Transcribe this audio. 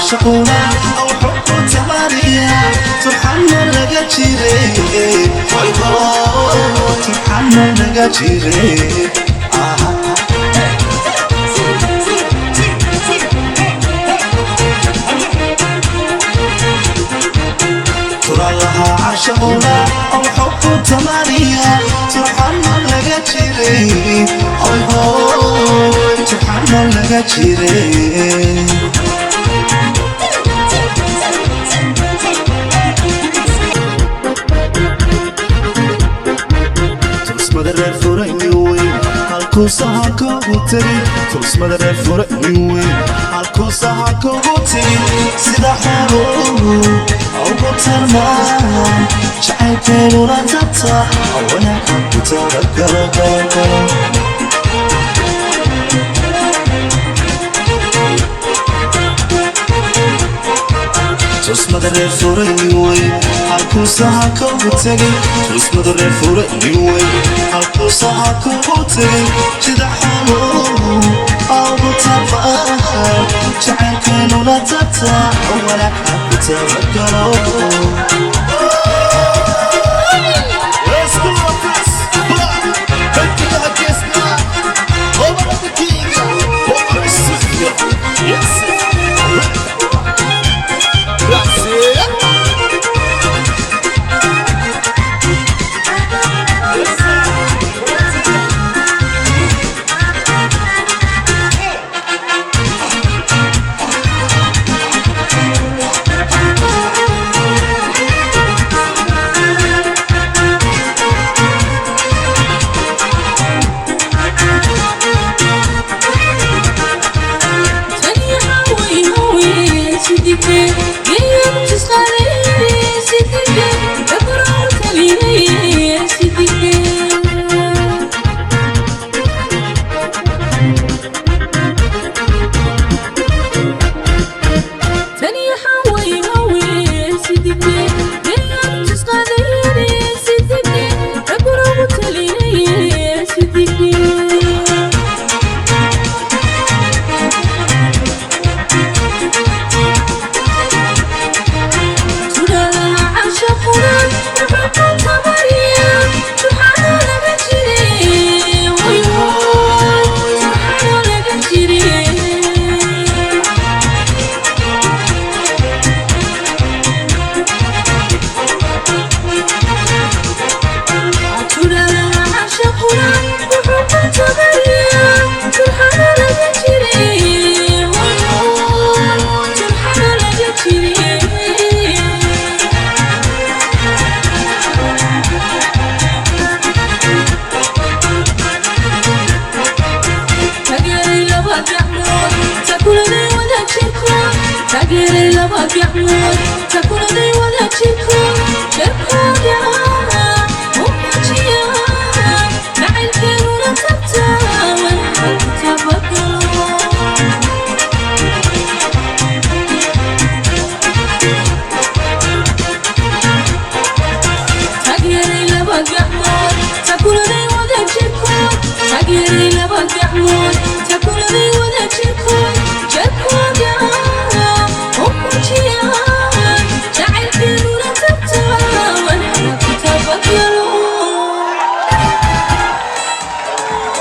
عشقنا أو حب تماريا سبحان لقى جيري سبحان لقى جيري ترى لها عشقنا أو حب تماريا سبحان لقى جيري سبحان لقى جيري مدري فرقني halkuu sahanka ugu tegay toos madare furani weyn halkuu sahanka ugu tegay sida xanuun ugu tarmaan jacaylkeennuna tabta wanaagga ku talagalo toos madare furani weyn halkuu sahanka ugu tegay toos madare furani weyn halkuu sahanka ugu tegay sida xanuun ugu tarmaan jacaylkeennuna tabta wanaagga ku talagalo تكون